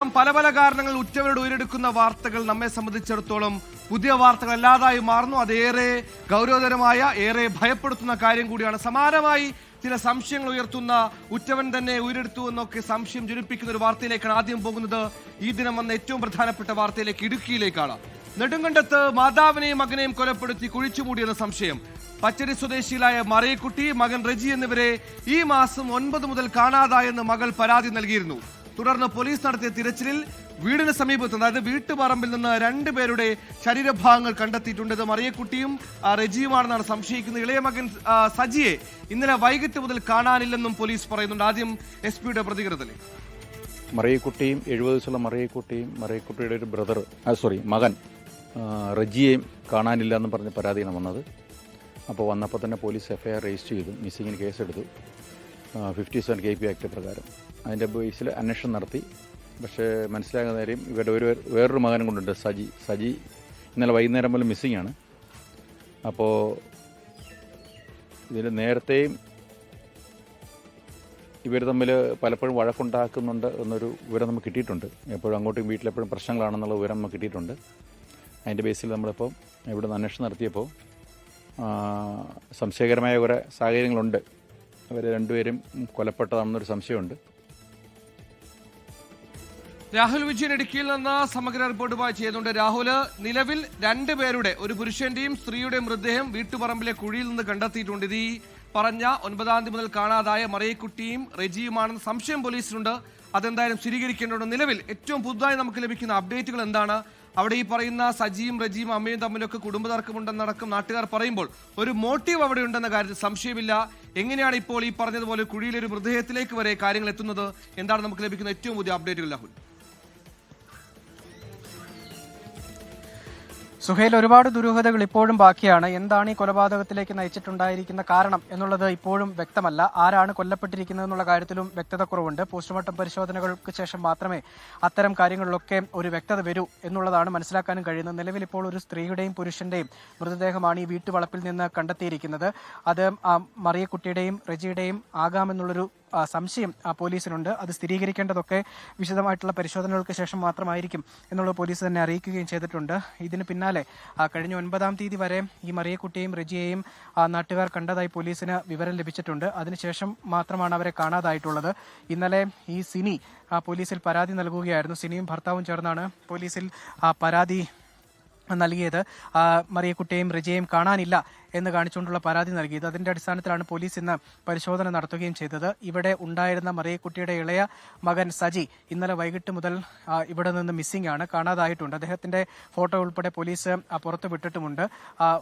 പല പല കാരണങ്ങൾ ഉറ്റവരുടെ ഉയരെടുക്കുന്ന വാർത്തകൾ നമ്മെ സംബന്ധിച്ചിടത്തോളം പുതിയ വാർത്തകൾ അല്ലാതായി മാറുന്നു. അതേറെ ഗൗരവതരമായ, ഏറെ ഭയപ്പെടുത്തുന്ന കാര്യം കൂടിയാണ്. സമാനമായി ചില സംശയങ്ങൾ ഉയർത്തുന്ന, ഉറ്റവൻ തന്നെ ഉയരെടുത്തു എന്നൊക്കെ സംശയം ജനിപ്പിക്കുന്ന ഒരു വാർത്തയിലേക്കാണ് ആദ്യം പോകുന്നത്. ഈ ദിനം വന്ന ഏറ്റവും പ്രധാനപ്പെട്ട വാർത്തയിലേക്ക്, ഇടുക്കിയിലേക്കാണ്. നെടുങ്കണ്ടത്ത് മാതാവിനെയും മകനെയും കൊലപ്പെടുത്തി കുഴിച്ചുമൂടിയെന്ന സംശയം. പച്ചടി സ്വദേശികളായ മറിയക്കുട്ടി, മകൻ റെജി എന്നിവരെ ഈ മാസം 9 മുതൽ കാണാതായെന്ന് മകൾ പരാതി നൽകിയിരുന്നു. തുടർന്ന് പോലീസ് നടത്തിയ തിരച്ചിലിൽ വീടിന് സമീപത്ത്, അതായത് വീട്ടുപറമ്പിൽ നിന്ന് 2 പേരുടെ ശരീരഭാഗങ്ങൾ കണ്ടെത്തിയിട്ടുണ്ട്. ഇത് മറിയക്കുട്ടിയും റെജിയുമാണെന്നാണ് സംശയിക്കുന്നത്. ഇളയ മകൻ സജിയെ ഇന്നലെ വൈകിട്ട് മുതൽ കാണാനില്ലെന്നും പോലീസ് പറയുന്നുണ്ട്. ആദ്യം SP-യുടെ പ്രതികരണത്തിൽ മറിയക്കുട്ടിയും 70 വയസ്സുള്ള മറിയക്കുട്ടിയുടെ ഒരു മകൻ റജിയെയും കാണാനില്ല എന്ന് പറഞ്ഞ പരാതിയാണ് വന്നത്. അപ്പോൾ വന്നപ്പോൾ തന്നെ പോലീസ് FIR രജിസ്റ്റർ ചെയ്തു, മിസ്സിങ്ങിന് കേസെടുത്തു 57 KP ആക്ട് പ്രകാരം. അതിൻ്റെ ബേസിൽ അന്വേഷണം നടത്തി. പക്ഷേ മനസ്സിലാകുന്ന കാര്യം, ഇവരുടെ വേറൊരു മകനും കൊണ്ടുണ്ട്, സജി ഇന്നലെ വൈകുന്നേരം മുതൽ മിസ്സിംഗ് ആണ്. അപ്പോൾ ഇതിൽ നേരത്തെയും ഇവർ തമ്മിൽ പലപ്പോഴും വഴക്കുണ്ടാക്കുന്നുണ്ട് എന്നൊരു വിവരം നമുക്ക് കിട്ടിയിട്ടുണ്ട്. എപ്പോഴും അങ്ങോട്ടും വീട്ടിലെപ്പോഴും പ്രശ്നങ്ങളാണെന്നുള്ള വിവരം നമുക്ക് കിട്ടിയിട്ടുണ്ട്. അതിൻ്റെ ബേസിൽ നമ്മളിപ്പോൾ ഇവിടെ നിന്ന് അന്വേഷണം നടത്തിയപ്പോൾ സംശയകരമായ കുറേ സാഹചര്യങ്ങളുണ്ട്. അവർ രണ്ടുപേരും കൊലപ്പെട്ടതാണെന്നൊരു സംശയമുണ്ട്. രാഹുൽ വിജയൻ ഇടുക്കിയിൽ നിന്ന് സമഗ്ര റിപ്പോർട്ടുമായി ചെയ്യുന്നുണ്ട്. രാഹുല്, നിലവിൽ 2 പേരുടെ, ഒരു പുരുഷന്റെയും സ്ത്രീയുടെയും മൃതദേഹം വീട്ടുപറമ്പിലെ കുഴിയിൽ നിന്ന് കണ്ടെത്തിയിട്ടുണ്ട്. ഇത് ഈ പറഞ്ഞ 9-ാം തീയതി മുതൽ കാണാതായ മറിയക്കുട്ടിയും റെജിയുമാണെന്ന് സംശയം പോലീസിനുണ്ട്. അതെന്തായാലും സ്ഥിരീകരിക്കേണ്ടതുണ്ട്. നിലവിൽ ഏറ്റവും പുതുതായി നമുക്ക് ലഭിക്കുന്ന അപ്ഡേറ്റുകൾ എന്താണ്? അവിടെ ഈ പറയുന്ന സജിയും റജിയും അമ്മയും തമ്മിലൊക്കെ കുടുംബ തർക്കമുണ്ടെന്നടക്കം നാട്ടുകാർ പറയുമ്പോൾ ഒരു മോട്ടീവ് അവിടെ ഉണ്ടെന്ന കാര്യത്തിൽ സംശയമില്ല. എങ്ങനെയാണ് ഇപ്പോൾ ഈ പറഞ്ഞതുപോലെ കുഴിയിലൊരു മൃതദേഹത്തിലേക്ക് വരെ കാര്യങ്ങൾ എത്തുന്നത്? എന്താണ് നമുക്ക് ലഭിക്കുന്ന ഏറ്റവും പുതിയ അപ്ഡേറ്റുകൾ രാഹുൽ? സുഹേൽ, ഒരുപാട് ദുരൂഹതകൾ ഇപ്പോഴും ബാക്കിയാണ്. എന്താണ് ഈ കൊലപാതകത്തിലേക്ക് നയിച്ചിട്ടുണ്ടായിരിക്കുന്ന കാരണം എന്നുള്ളത് ഇപ്പോഴും വ്യക്തമല്ല. ആരാണ് കൊല്ലപ്പെട്ടിരിക്കുന്നത് എന്നുള്ള കാര്യത്തിലും വ്യക്തത കുറവുണ്ട്. പോസ്റ്റ്മോർട്ടം പരിശോധനകൾക്ക് ശേഷം മാത്രമേ അത്തരം കാര്യങ്ങളിലൊക്കെ ഒരു വ്യക്തത വരൂ എന്നുള്ളതാണ് മനസ്സിലാക്കാനും കഴിയുന്നത്. നിലവിൽ ഇപ്പോൾ ഒരു സ്ത്രീയുടെയും പുരുഷന്റെയും മൃതദേഹമാണ് ഈ വീട്ടുവളപ്പിൽ നിന്ന് കണ്ടെത്തിയിരിക്കുന്നത്. അത് മറിയക്കുട്ടിയുടെയും റെജിയുടെയും ആകാമെന്നുള്ളൊരു സംശയം പോലീസിനുണ്ട്. അത് സ്ഥിരീകരിക്കേണ്ടതൊക്കെ വിശദമായിട്ടുള്ള പരിശോധനകൾക്ക് ശേഷം മാത്രമായിരിക്കും എന്നുള്ളത് പോലീസ് തന്നെ അറിയിക്കുകയും ചെയ്തിട്ടുണ്ട്. ഇതിന് പിന്നാലെ കഴിഞ്ഞ 9-ാം തീയതി വരെ ഈ മറിയക്കുട്ടിയെയും റെജിയെയും നാട്ടുകാർ കണ്ടതായി പോലീസിന് വിവരം ലഭിച്ചിട്ടുണ്ട്. അതിനുശേഷം മാത്രമാണ് അവരെ കാണാതായിട്ടുള്ളത്. ഇന്നലെ ഈ സിനി പോലീസിൽ പരാതി നൽകുകയായിരുന്നു. സിനിയും ഭർത്താവും ചേർന്നാണ് പോലീസിൽ പരാതി നൽകിയത്. മറിയക്കുട്ടിയെയും റെജിയെയും കാണാനില്ല എന്ന് കാണിച്ചുകൊണ്ടുള്ള പരാതി നൽകിയത്. അതിന്റെ അടിസ്ഥാനത്തിലാണ് പോലീസ് ഇന്ന് പരിശോധന നടത്തുകയും ചെയ്തത്. ഇവിടെ ഉണ്ടായിരുന്ന മറിയക്കുട്ടിയുടെ ഇളയ മകൻ സജി ഇന്നലെ വൈകിട്ട് മുതൽ ഇവിടെ നിന്ന് മിസ്സിംഗ് ആണ്, കാണാതായിട്ടുണ്ട്. അദ്ദേഹത്തിന്റെ ഫോട്ടോ ഉൾപ്പെടെ പോലീസ് പുറത്തു വിട്ടിട്ടുമുണ്ട്.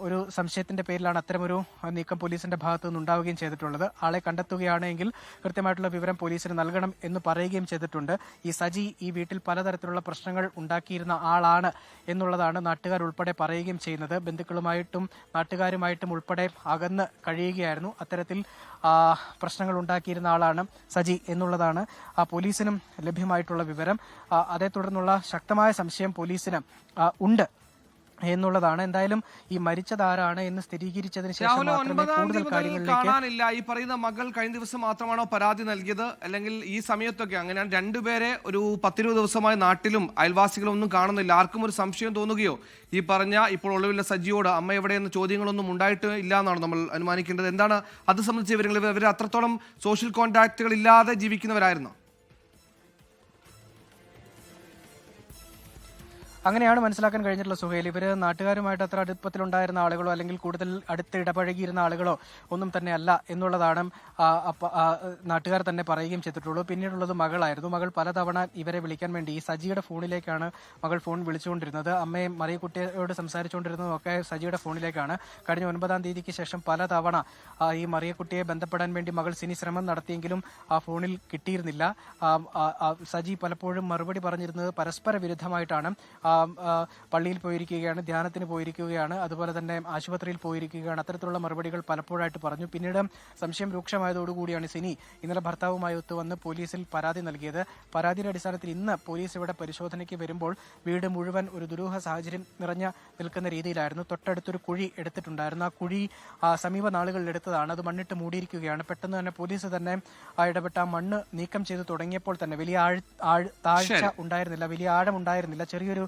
ഒരു സംശയത്തിന്റെ പേരിലാണ് അത്തരമൊരു നീക്കം പോലീസിന്റെ ഭാഗത്തു നിന്നുണ്ടാവുകയും ചെയ്തിട്ടുള്ളത്. ആളെ കണ്ടെത്തുകയാണെങ്കിൽ കൃത്യമായിട്ടുള്ള വിവരം പോലീസിന് നൽകണം എന്ന് പറയുകയും ചെയ്തിട്ടുണ്ട്. ഈ സജി ഈ വീട്ടിൽ പലതരത്തിലുള്ള പ്രശ്നങ്ങൾ ഉണ്ടാക്കിയിരുന്ന ആളാണ് എന്നുള്ളതാണ് നാട്ടുകാർ ഉൾപ്പെടെ പറയുകയും ചെയ്യുന്നത്. ബന്ധുക്കളുമായിട്ടും നാട്ടുകാരുമായിട്ടും ഉൾപ്പെടെ അകന്ന് കഴിയുകയായിരുന്നു. അത്തരത്തിൽ പ്രശ്നങ്ങൾ ഉണ്ടാക്കിയിരുന്ന ആളാണ് സജി എന്നുള്ളതാണ് പോലീസിനും ലഭ്യമായിട്ടുള്ള വിവരം. അതേ തുടർന്നുള്ള ശക്തമായ സംശയം പോലീസിന് ഉണ്ട് എന്നുള്ളതാണ്. എന്തായാലും ഈ മരിച്ചതാരാണ് എന്ന് സ്ഥിരീകരിച്ചതിന് ശേഷം മാത്രമേ കൂടുതൽ കാണാനില്ല. ഈ പറയുന്ന മകൾ കഴിഞ്ഞ ദിവസം മാത്രമാണോ പരാതി നൽകിയത്, അല്ലെങ്കിൽ ഈ സമയത്തൊക്കെ? അങ്ങനെയാണ് 2 പേരെ ഒരു 10-20 ദിവസമായി നാട്ടിലും അയൽവാസികളും ഒന്നും കാണുന്നില്ല. ആർക്കും ഒരു സംശയം തോന്നുകയോ ഈ പറഞ്ഞ ഇപ്പോൾ ഒളിവിലുള്ള സജിയോട് അമ്മ എവിടെയെന്ന ചോദ്യങ്ങളൊന്നും ഉണ്ടായിട്ട് ഇല്ല എന്നാണ് നമ്മൾ അനുമാനിക്കേണ്ടത്? എന്താണ് അത് സംബന്ധിച്ച വിവരങ്ങൾ? ഇവർ അത്രത്തോളം സോഷ്യൽ കോൺടാക്റ്റുകൾ ഇല്ലാതെ ജീവിക്കുന്നവരായിരുന്നു? അങ്ങനെയാണ് മനസ്സിലാക്കാൻ കഴിഞ്ഞിട്ടുള്ള സുഹേൽ. ഇവർ നാട്ടുകാരുമായിട്ട് അത്ര അടുപ്പത്തിലുണ്ടായിരുന്ന ആളുകളോ അല്ലെങ്കിൽ കൂടുതൽ അടുത്ത് ഇടപഴകിയിരുന്ന ആളുകളോ ഒന്നും തന്നെ അല്ല എന്നുള്ളതാണ് നാട്ടുകാർ തന്നെ പറയുകയും ചെയ്തിട്ടുള്ളൂ. പിന്നീടുള്ളത് മകളായിരുന്നു. മകൾ പലതവണ ഇവരെ വിളിക്കാൻ വേണ്ടി ഈ സജിയുടെ ഫോണിലേക്കാണ് മകൾ ഫോൺ വിളിച്ചുകൊണ്ടിരുന്നത്. അമ്മയും മറിയക്കുട്ടിയോട് സംസാരിച്ചുകൊണ്ടിരുന്നതൊക്കെ സജിയുടെ ഫോണിലേക്കാണ്. കഴിഞ്ഞ 9-ാം തീയതിക്ക് ശേഷം പലതവണ ഈ മറിയക്കുട്ടിയെ ബന്ധപ്പെടാൻ വേണ്ടി മകൾ സിനി ശ്രമം നടത്തിയെങ്കിലും ആ ഫോണിൽ കിട്ടിയിരുന്നില്ല. സജി പലപ്പോഴും മറുപടി പറഞ്ഞിരുന്നത് പരസ്പര വിരുദ്ധമായിട്ടാണ്. പള്ളിയിൽ പോയിരിക്കുകയാണ്, ധ്യാനത്തിന് പോയിരിക്കുകയാണ്, അതുപോലെ തന്നെ ആശുപത്രിയിൽ പോയിരിക്കുകയാണ്. അത്തരത്തിലുള്ള മറുപടികൾ പലപ്പോഴായിട്ട് പറഞ്ഞു. പിന്നീട് സംശയം രൂക്ഷമായതോടുകൂടിയാണ് സിനി ഇന്നലെ ഭർത്താവുമായി ഒത്തുവന്ന് പോലീസിൽ പരാതി നൽകിയത്. പരാതിയുടെ അടിസ്ഥാനത്തിൽ ഇന്ന് പോലീസ് ഇവിടെ പരിശോധനയ്ക്ക് വരുമ്പോൾ വീട് മുഴുവൻ ഒരു ദുരൂഹ സാഹചര്യം നിറഞ്ഞു നിൽക്കുന്ന രീതിയിലായിരുന്നു. തൊട്ടടുത്തൊരു കുഴി എടുത്തിട്ടുണ്ടായിരുന്നു. ആ കുഴി സമീപ നാളുകളിൽ എടുത്തതാണ്. അത് മണ്ണിട്ട് മൂടിയിരിക്കുകയാണ്. പെട്ടെന്ന് തന്നെ പോലീസ് തന്നെ ഇടപെട്ട് ആ മണ്ണ് നീക്കം ചെയ്ത് തുടങ്ങിയപ്പോൾ തന്നെ വലിയ താഴ്ച ഉണ്ടായിരുന്നില്ല, വലിയ ആഴം ഉണ്ടായിരുന്നില്ല, ചെറിയൊരു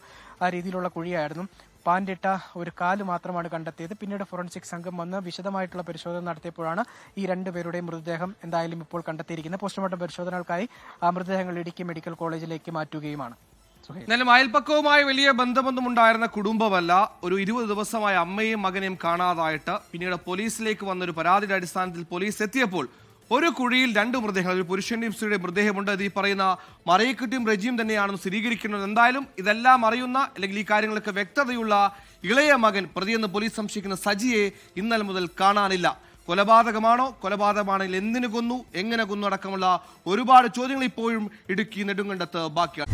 രീതിയിലുള്ള കുഴിയായിരുന്നു. പാൻറിട്ട ഒരു കാല് മാത്രമാണ് കണ്ടെത്തിയത്. പിന്നീട് ഫോറൻസിക് സംഘം വന്ന് വിശദമായിട്ടുള്ള പരിശോധന നടത്തിയപ്പോഴാണ് ഈ രണ്ടുപേരുടെയും മൃതദേഹം എന്തായാലും ഇപ്പോൾ കണ്ടെത്തിയിരിക്കുന്നത്. പോസ്റ്റ്മോർട്ടം പരിശോധനകൾക്കായി ആ മൃതദേഹങ്ങൾ ഇടുക്കി മെഡിക്കൽ കോളേജിലേക്ക് മാറ്റുകയുമാണ്. എന്നാലും അയൽപ്പക്കവുമായി വലിയ ബന്ധമൊന്നും ഉണ്ടായിരുന്ന കുടുംബമല്ല. ഒരു 20 ദിവസമായി അമ്മയും മകനെയും കാണാതായിട്ട് പിന്നീട് പോലീസിലേക്ക് വന്നൊരു പരാതിയുടെ അടിസ്ഥാനത്തിൽ പോലീസ് എത്തിയപ്പോൾ ഒരു കുഴിയിൽ 2 മൃതദേഹങ്ങൾ, ഒരു പുരുഷന്റെയും സ്ത്രീയുടെയും മൃതദേഹമുണ്ട്. ഇത് ഈ പറയുന്ന മറിയക്കുട്ടിയും റജിയും തന്നെയാണെന്ന് സ്ഥിരീകരിക്കുന്നത്. എന്തായാലും ഇതെല്ലാം അറിയുന്ന അല്ലെങ്കിൽ ഈ കാര്യങ്ങളൊക്കെ വ്യക്തതയുള്ള ഇളയ മകൻ പ്രതിയെന്ന് പോലീസ് സംശയിക്കുന്ന സജിയെ ഇന്നലെ മുതൽ കാണാനില്ല. കൊലപാതകമാണോ, കൊലപാതകമാണെങ്കിൽ എന്തിനു കൊന്നു, എങ്ങനെ കൊന്നു അടക്കമുള്ള ഒരുപാട് ചോദ്യങ്ങൾ ഇപ്പോഴും ഇടുക്കി നെടുങ്കണ്ടത്ത് ബാക്കിയാണ്.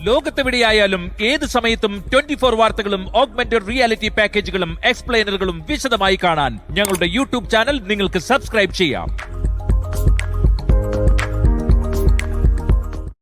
ലോകത്തെവിടെയായാലും ഏത് സമയത്തും 24 വാർത്തകളും ഓഗ്മെന്റഡ് റിയാലിറ്റി പാക്കേജുകളും എക്സ്പ്ലെയിനറുകളും വിശദമായി കാണാൻ ഞങ്ങളുടെ യൂട്യൂബ് ചാനൽ നിങ്ങൾക്ക് സബ്സ്ക്രൈബ് ചെയ്യാം.